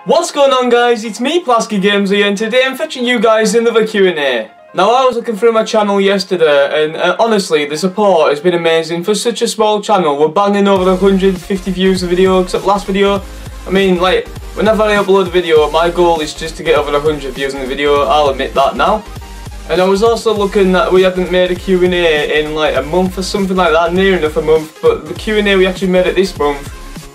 What's going on, guys? It's me, PLASKY GAMES here, and today I'm fetching you guys another Q&A. Now, I was looking through my channel yesterday, and honestly, the support has been amazing for such a small channel. We're banging over 150 views a video, except last video. I mean, like, whenever I upload a video, my goal is just to get over 100 views in the video. I'll admit that now. And I was also looking that we hadn't made a Q&A in like a month or something like that, near enough a month, but the Q&A we actually made it this month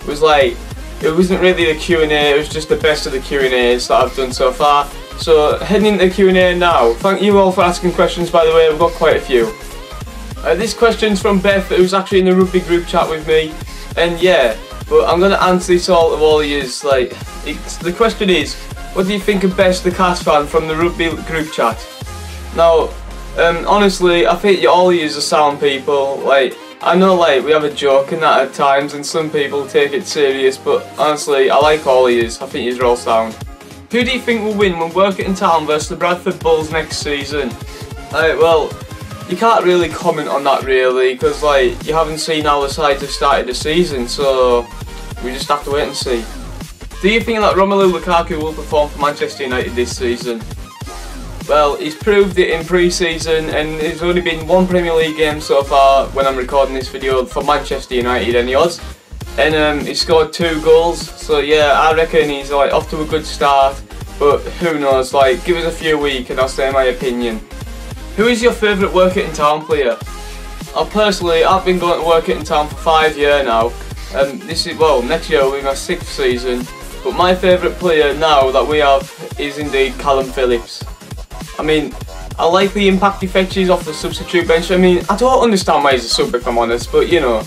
was like, it wasn't really the Q&A, it was just the best of the Q&As that I've done so far. So heading into the Q&A now. Thank you all for asking questions, by the way, we've got quite a few. This question's from Beth, who's actually in the rugby group chat with me, and yeah, but I'm going to answer this all of yous. Like, the question is, what do you think of Best the Cast fan from the rugby group chat? Now, honestly, I think all yous are sound people. Like, I know, like, we have a joke in that at times and some people take it serious, but honestly, I like all of yous. I think yous are all sound. Who do you think will win when Workington Town versus the Bradford Bulls next season? Well, you can't really comment on that really, because like, you haven't seen how the sides have started the season, so we just have to wait and see. Do you think that Romelu Lukaku will perform for Manchester United this season? Well, he's proved it in pre-season, and there's only been one Premier League game so far when I'm recording this video for Manchester United and he was. And he scored 2 goals, so yeah, I reckon he's like off to a good start, but who knows, like, give us a few weeks and I'll say my opinion. Who is your favourite Workington Town player? Personally, I've been going to Workington Town for 5 years now, and this is, well, next year will be my 6th season, but my favourite player now that we have is indeed Callum Phillips. I mean, I like the impact he fetches off the substitute bench. I mean, I don't understand why he's a sub, if I'm honest, but you know,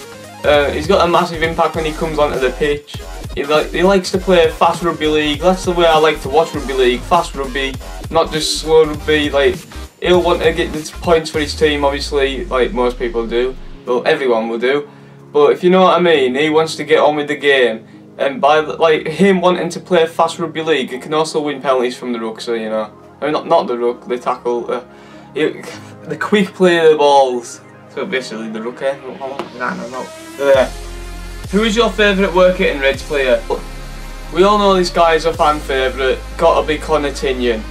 he's got a massive impact when he comes onto the pitch. He likes to play fast rugby league. That's the way I like to watch rugby league, fast rugby, not just slow rugby. Like, he'll want to get the points for his team, obviously, like most people do. Well, everyone will do. But if you know what I mean, he wants to get on with the game. And by like him wanting to play fast rugby league, he can also win penalties from the ruck, so you know. I mean, not the ruck, the tackle, the quick play of the balls. So basically the ruck, eh? No. Who is your favourite Workington Reds player? We all know this guy's a fan favourite, gotta be Connor Tinnion.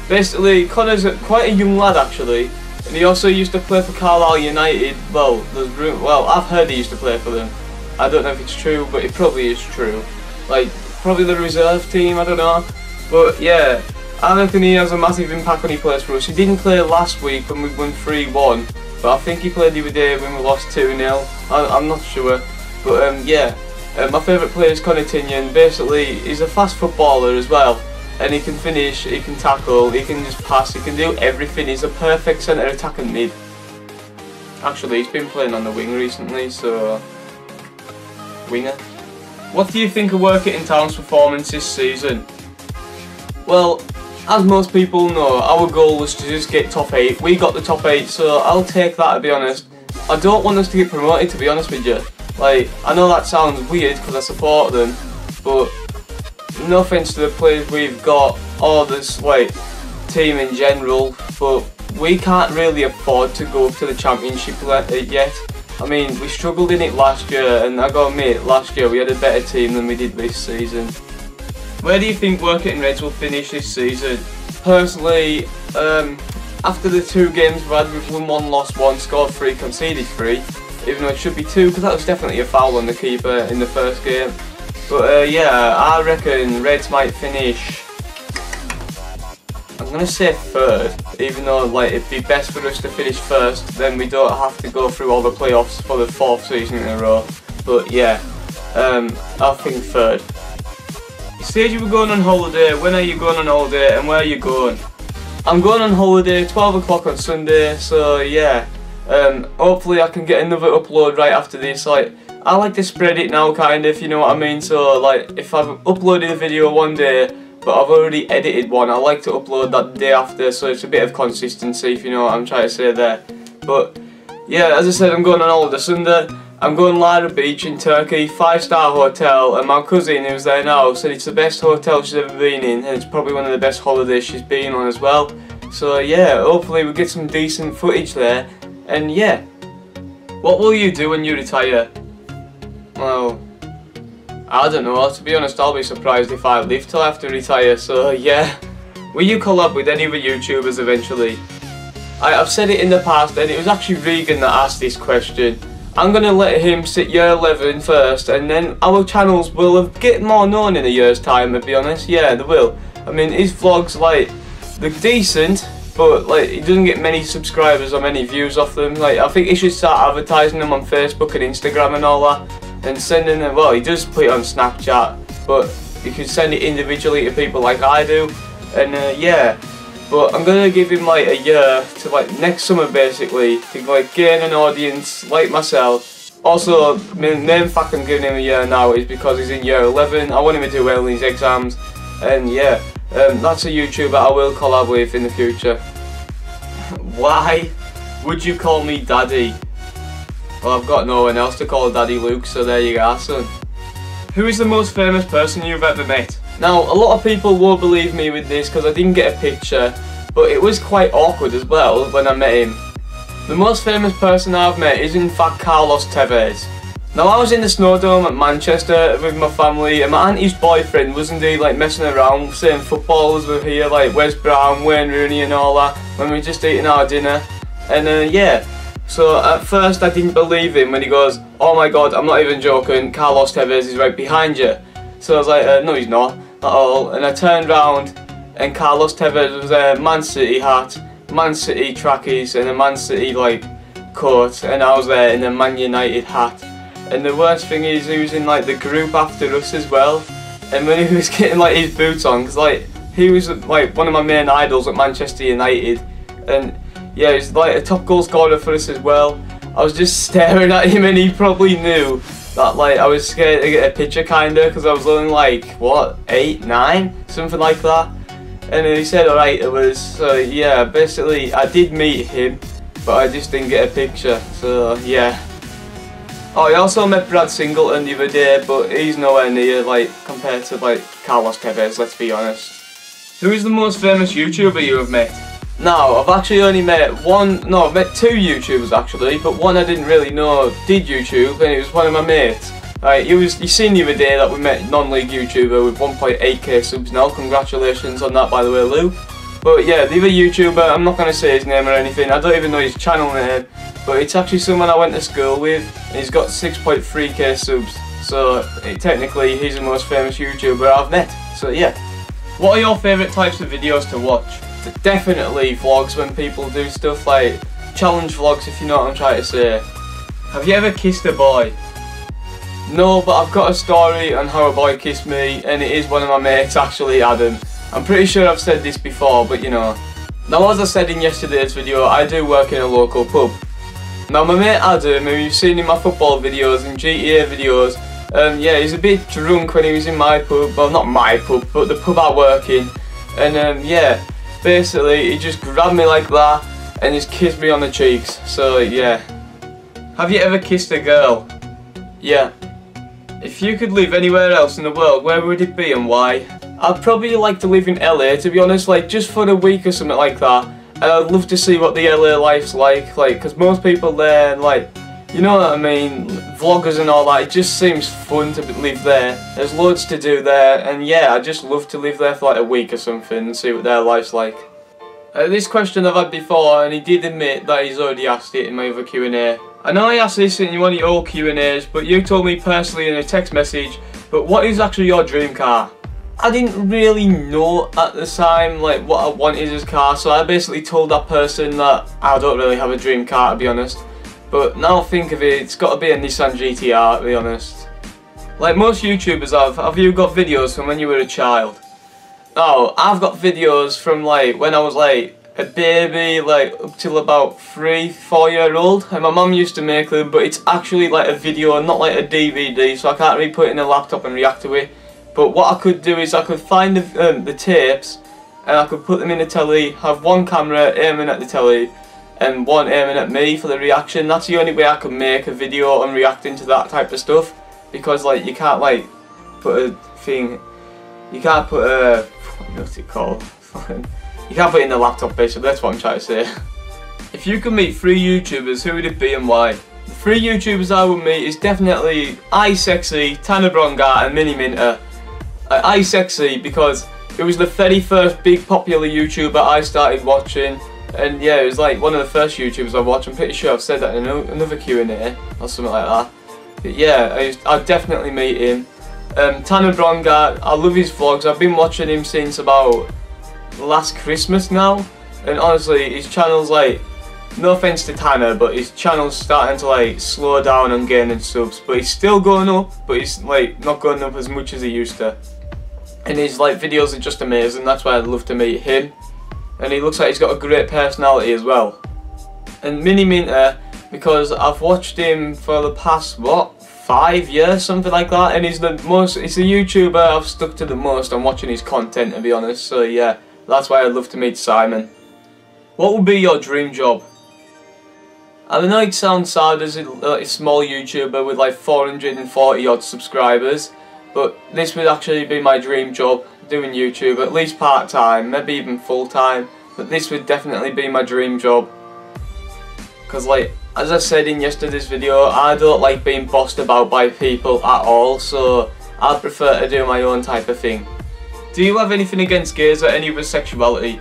Basically, Connor's quite a young lad actually, and he also used to play for Carlisle United. Well, I've heard he used to play for them. I don't know if it's true, but it probably is true. Like, probably the reserve team, I don't know. But yeah, I reckon he has a massive impact when he plays for us. He didn't play last week when we won 3-1, but I think he played the other day when we lost 2-0. I'm not sure. But yeah, my favourite player is Connor Tinnion. Basically, he's a fast footballer as well, and he can finish, he can tackle, he can just pass, he can do everything. He's a perfect centre attacking mid. Actually, he's been playing on the wing recently, so winger. What do you think of Workington Town's performance this season? Well, as most people know, our goal was to just get top 8. We got the top 8, so I'll take that, to be honest. I don't want us to get promoted, to be honest with you. Like, I know that sounds weird because I support them, but no offence to the players we've got or this like team in general, but we can't really afford to go up to the championship yet. I mean, we struggled in it last year, and I gotta admit, last year we had a better team than we did this season. Where do you think Workington Reds will finish this season? Personally, after the 2 games we've had, we've won 1, lost 1, scored 3, conceded 3, even though it should be 2, because that was definitely a foul on the keeper in the first game. But yeah, I reckon Reds might finish, I'm going to say 3rd, even though like it'd be best for us to finish 1st, then we don't have to go through all the playoffs for the 4th season in a row. But yeah, I think 3rd. You said you were going on holiday. When are you going on holiday and where are you going? I'm going on holiday 12 o'clock on Sunday, so yeah, hopefully I can get another upload right after this. Like, I like to spread it now, kind of, you know what I mean? So like, if I've uploaded a video one day but I've already edited one, I like to upload that the day after, so it's a bit of consistency, if you know what I'm trying to say there. But yeah, as I said, I'm going on holiday Sunday. I'm going to Lyra Beach in Turkey, 5-star hotel, and my cousin who's there now said it's the best hotel she's ever been in, and it's probably one of the best holidays she's been on as well. So yeah, hopefully we get some decent footage there, and yeah. What will you do when you retire? Well, I don't know, to be honest, I'll be surprised if I live till I have to retire, so yeah. Will you collab with any of the YouTubers eventually? I've said it in the past, and it was actually Regan that asked this question. I'm gonna let him sit year 11 first, and then our channels will get more known in a year's time, to be honest. Yeah, they will. I mean, his vlogs, like, they're decent, but like, he doesn't get many subscribers or many views off them. Like, I think he should start advertising them on Facebook and Instagram and all that, and sending them, well, he does put it on Snapchat, but you can send it individually to people like I do, and yeah. But I'm gonna give him like a year to like next summer basically to like gain an audience like myself. Also, the main fact I'm giving him a year now is because he's in year 11. I want him to do well in his exams, and yeah, that's a YouTuber I will collab with in the future. Why would you call me Daddy? Well, I've got no one else to call Daddy Luke, so there you go, son. Who is the most famous person you've ever met? Now, a lot of people won't believe me with this because I didn't get a picture, but it was quite awkward as well when I met him. The most famous person I've met is in fact Carlos Tevez. Now, I was in the Snowdome at Manchester with my family, and my auntie's boyfriend wasn't he like messing around saying footballers were here like Wes Brown, Wayne Rooney and all that when we were just eating our dinner, and yeah. So at first I didn't believe him when he goes, "Oh my god, I'm not even joking, Carlos Tevez is right behind you." So I was like, no he's not at all, and I turned round and Carlos Tevez was a Man City hat, Man City trackies and a Man City like coat, and I was there in a Man United hat. And the worst thing is he was in like the group after us as well, and when he was getting like his boots on, because like he was like one of my main idols at Manchester United, and yeah, he's like a top goal scorer for us as well. I was just staring at him and he probably knew that like I was scared to get a picture kinda, because I was only like, what, 8, 9? Something like that. And he said alright it was, so yeah, basically I did meet him, but I just didn't get a picture, so yeah. Oh, I also met Brad Singleton the other day, but he's nowhere near like compared to like Carlos Tevez, let's be honest. Who is the most famous YouTuber you have met? Now, I've actually only met I've met 2 YouTubers actually, but one I didn't really know did YouTube, and it was one of my mates. Right, you seen the other day that we met non-league YouTuber with 1.8k subs now, congratulations on that by the way, Lou. But yeah, the other YouTuber, I'm not going to say his name or anything, I don't even know his channel name, but it's actually someone I went to school with, and he's got 6.3k subs, so technically he's the most famous YouTuber I've met, so yeah. What are your favourite types of videos to watch? Definitely vlogs, when people do stuff like challenge vlogs, if you know what I'm trying to say. Have you ever kissed a boy? No, but I've got a story on how a boy kissed me, and it is one of my mates actually, Adam. I'm pretty sure I've said this before, but you know. Now, as I said in yesterday's video, I do work in a local pub. Now my mate Adam, who you've seen in my football videos and GTA videos, yeah, he's a bit drunk when he was in my pub, well not my pub, but the pub I work in, and yeah, basically he just grabbed me like that and just kissed me on the cheeks, so yeah. Have you ever kissed a girl? Yeah. If you could live anywhere else in the world, where would it be and why? I'd probably like to live in LA, to be honest, like just for a week or something like that. And I'd love to see what the LA life's like, because most people there, like, you know what I mean, vloggers and all that, it just seems fun to live there. There's loads to do there, and yeah, I'd just love to live there for like a week or something and see what their life's like. This question I've had before, and he did admit that he's already asked it in my other Q&A. I know I asked this in one of your old Q&As, but you told me personally in a text message, but what is actually your dream car? I didn't really know at the time like what I wanted as a car, so I basically told that person that I don't really have a dream car, to be honest. But now I think of it, it's got to be a Nissan GTR, to be honest. Like most YouTubers have you got videos from when you were a child? No, I've got videos from like when I was like a baby, like up till about 3-4 year old, and my mum used to make them, but it's actually like a video, not like a DVD, so I can't really put it in a laptop and react to it. But what I could do is I could find the tapes, and I could put them in the telly, have one camera aiming at the telly, and one aiming at me for the reaction. That's the only way I could make a video on reacting to that type of stuff, because like you can't like put a thing, you can't put a, what's it called? You can't put it in the laptop basically, that's what I'm trying to say. If you could meet 3 YouTubers, who would it be and why? The three YouTubers I would meet is definitely iSexy, Tanner Brongar and Mini Minter. iSexy because it was the very first big popular YouTuber I started watching, and yeah, it was like one of the first YouTubers I watched. I'm pretty sure I've said that in another Q&A or something like that. But yeah, I'd definitely meet him. Tanner Brongar, I love his vlogs. I've been watching him since about last Christmas now, and honestly his channel's like, no offense to Tanner, but his channel's starting to like slow down on gaining subs, but he's still going up, but he's like not going up as much as he used to. And his like videos are just amazing. That's why I'd love to meet him. And he looks like he's got a great personality as well. And Mini Minter, because I've watched him for the past, what, 5 years, something like that, and he's the YouTuber I've stuck to the most on watching his content, to be honest. So yeah, that's why I'd love to meet Simon. What would be your dream job? I know it sounds sad as a small YouTuber with like 440 odd subscribers, but this would actually be my dream job, doing YouTube, at least part-time, maybe even full-time, but this would definitely be my dream job. Because like, as I said in yesterday's video, I don't like being bossed about by people at all, so I'd prefer to do my own type of thing. Do you have anything against gays or any other sexuality?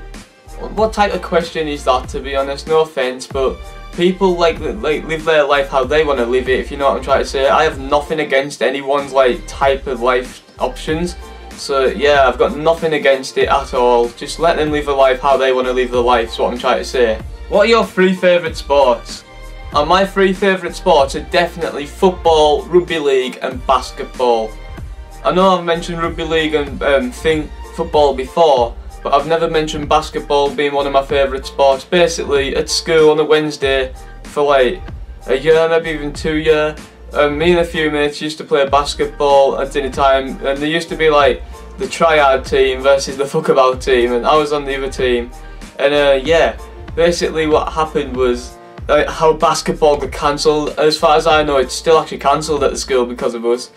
What type of question is that, to be honest? No offence, but people like live their life how they want to live it, if you know what I'm trying to say. I have nothing against anyone's like type of life options, so yeah, I've got nothing against it at all. Just let them live a life how they want to live their life, is what I'm trying to say. What are your 3 favourite sports? And my 3 favourite sports are definitely football, rugby league and basketball. I know I've mentioned rugby league and football before, but I've never mentioned basketball being one of my favourite sports. Basically, at school on a Wednesday for like a year, maybe even 2 years, me and a few mates used to play basketball at dinner time, and there used to be like the triad team versus the fuckabout team, and I was on the other team. And yeah, basically what happened was how basketball got cancelled. As far as I know, it's still actually cancelled at the school because of us.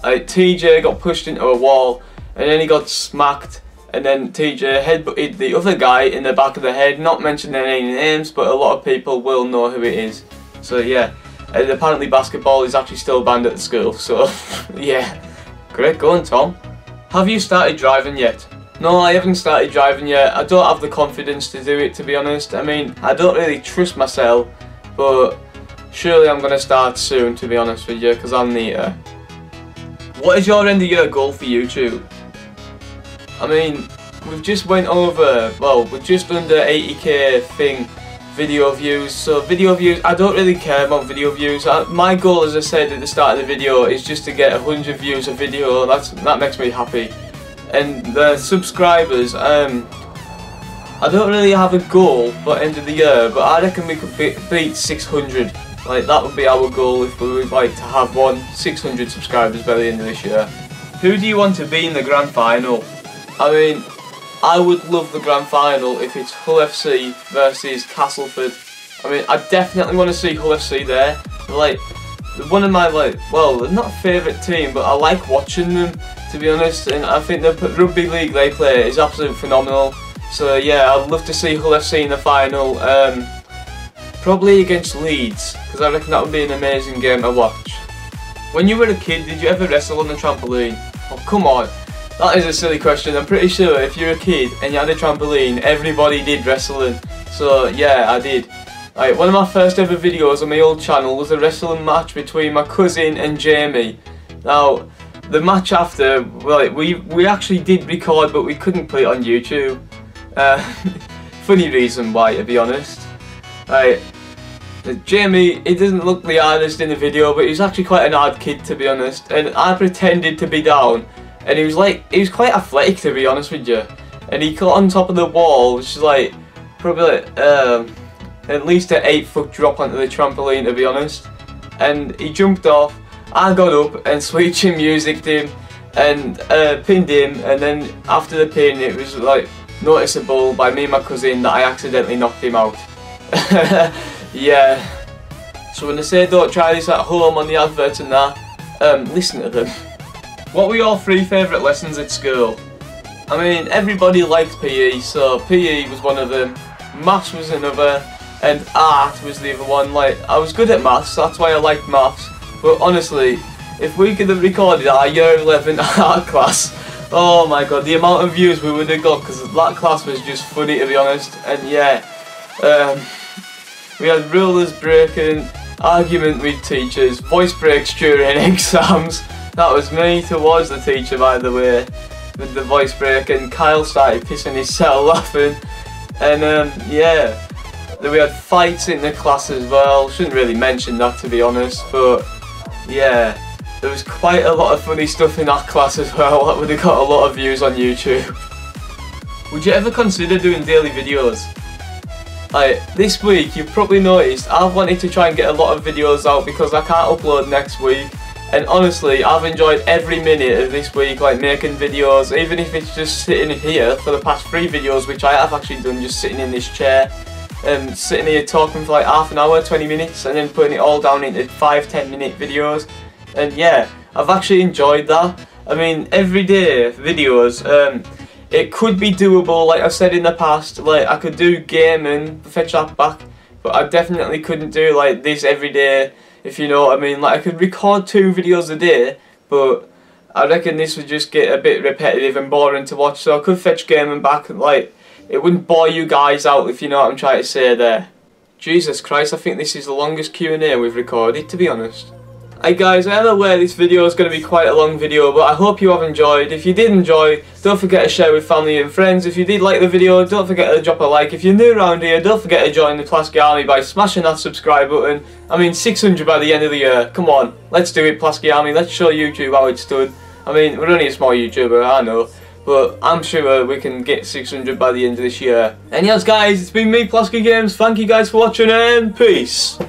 TJ got pushed into a wall, and then he got smacked. And then TJ headbutted the other guy in the back of the head, not mentioning any names, but a lot of people will know who it is. So yeah, and apparently basketball is actually still banned at the school, so yeah. Great going, Tom. Have you started driving yet? No, I haven't started driving yet. I don't have the confidence to do it, to be honest. I mean, I don't really trust myself, but surely I'm going to start soon, to be honest with you, because I'll need to. What is your end of year goal for YouTube? I mean, we've just went over, well, we're just under 80k video views, so video views, I don't really care about video views. My goal, as I said at the start of the video, is just to get 100 views a video. That makes me happy. And the subscribers, I don't really have a goal for end of the year, but I reckon we could beat 600. Like, that would be our goal if we would like to have 600 subscribers by the end of this year. Who do you want to be in the grand final? I mean, I would love the grand final if it's Hull FC versus Castleford. I mean, I definitely want to see Hull FC there. Like, one of my, well, not a favourite team, but I like watching them, to be honest. And I think the rugby league they play is absolutely phenomenal. So yeah, I'd love to see Hull FC in the final. Probably against Leeds, because I reckon that would be an amazing game to watch. When you were a kid, did you ever wrestle on the trampoline? Oh, come on. That is a silly question. I'm pretty sure if you're a kid and you had a trampoline, everybody did wrestling. So yeah, I did. Like, one of my first ever videos on my old channel was a wrestling match between my cousin and Jamie. Now, the match after, well, we actually did record, but we couldn't put it on YouTube. Funny reason why, to be honest. Right, Jamie, he doesn't look the hardest in the video, but he's actually quite an hard kid, to be honest. And I pretended to be down, and he was quite athletic, to be honest with you. And he got on top of the wall, which is like probably at least an 8-foot drop onto the trampoline, to be honest. And he jumped off. I got up and Sweet Chin music'd him and pinned him. And then after the pin, it was like noticeable by me and my cousin that I accidentally knocked him out. Yeah. So when they say don't try this at home on the adverts and that, listen to them. What were your 3 favourite lessons at school? I mean, everybody liked PE, so PE was one of them. Maths was another. and art was the other one. Like, I was good at maths, that's why I liked maths. But honestly, if we could have recorded our year 11 art class, oh my god, the amount of views we would have got, because that class was just funny, to be honest. And yeah, we had rulers breaking, argument with teachers, voice breaks during exams. That was me towards the teacher, by the way, with the voice break, and Kyle started pissing himself laughing. And yeah, then we had fights in the class as well. Shouldn't really mention that, to be honest, but yeah, there was quite a lot of funny stuff in that class as well. That would have got a lot of views on YouTube. Would you ever consider doing daily videos? Like, this week, you've probably noticed I've wanted to try and get a lot of videos out because I can't upload next week. And honestly, I've enjoyed every minute of this week, like making videos, even if it's just sitting here for the past 3 videos, which I have actually done, just sitting in this chair, sitting here talking for like half an hour, 20 minutes, and then putting it all down into 5-10 minute videos. And yeah, I've actually enjoyed that. I mean, everyday videos, it could be doable, like I've said in the past. Like, I could do gaming, fetch that back, but I definitely couldn't do like this every day, if you know what I mean. Like, I could record 2 videos a day, but I reckon this would just get a bit repetitive and boring to watch, so I could fetch gaming back. Like, it wouldn't bore you guys out, if you know what I'm trying to say there. Jesus Christ, I think this is the longest Q&A we've recorded, to be honest. Hey guys, I am aware this video is going to be quite a long video, but I hope you have enjoyed. If you did enjoy, don't forget to share with family and friends. If you did like the video, don't forget to drop a like. If you're new around here, don't forget to join the Plasky Army by smashing that subscribe button. I mean, 600 by the end of the year. Come on, let's do it, Plasky Army. Let's show YouTube how it stood. I mean, we're only a small YouTuber, I know, but I'm sure we can get 600 by the end of this year. And yes guys, it's been me, Plasky Games. Thank you guys for watching, and peace.